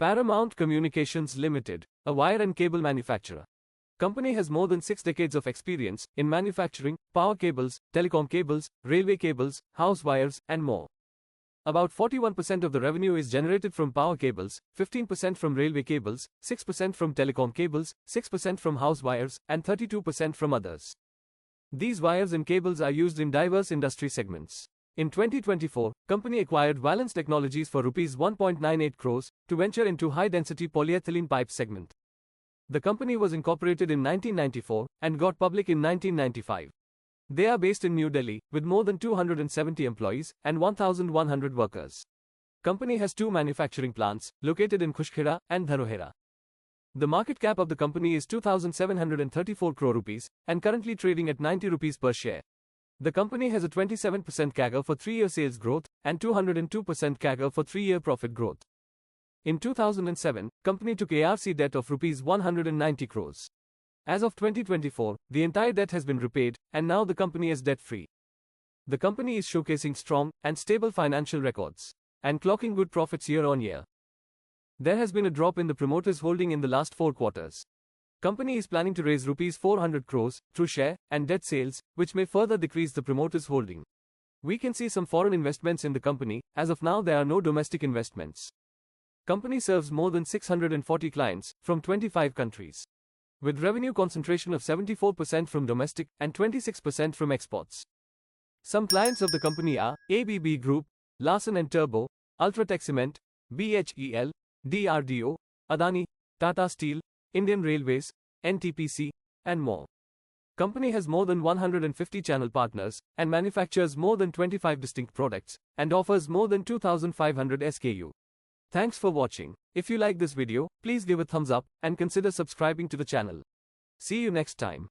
Paramount Communications Ltd, a wire and cable manufacturer. Company has more than 6 decades of experience in manufacturing power cables, telecom cables, railway cables, house wires, and more. About 41% of the revenue is generated from power cables, 15% from railway cables, 6% from telecom cables, 6% from house wires, and 32% from others. These wires and cables are used in diverse industry segments. In 2024, company acquired Valence Technologies for Rs 1.98 crores to venture into high-density polyethylene pipe segment. The company was incorporated in 1994 and got public in 1995. They are based in New Delhi with more than 270 employees and 1,100 workers. Company has 2 manufacturing plants located in Khushkhera and Dharohera. The market cap of the company is 2,734 crore rupees and currently trading at 90 rupees per share. The company has a 27% CAGR for 3-year sales growth and 202% CAGR for 3-year profit growth. In 2007, company took ARC debt of Rs 190 crores. As of 2024, the entire debt has been repaid, and now the company is debt-free. The company is showcasing strong and stable financial records and clocking good profits year on year. There has been a drop in the promoters' holding in the last 4 quarters. Company is planning to raise Rs 400 crores through share and debt sales, which may further decrease the promoters' holding. We can see some foreign investments in the company. As of now, there are no domestic investments. Company serves more than 640 clients from 25 countries, with revenue concentration of 74% from domestic and 26% from exports. Some clients of the company are ABB Group, Larsen & Toubro, Ultratech Cement, BHEL, DRDO, Adani, Tata Steel, Indian Railways, NTPC, and more. Company has more than 150 channel partners and manufactures more than 25 distinct products and offers more than 2,500 SKU. Thanks for watching. If you like this video, please give a thumbs up and consider subscribing to the channel. See you next time.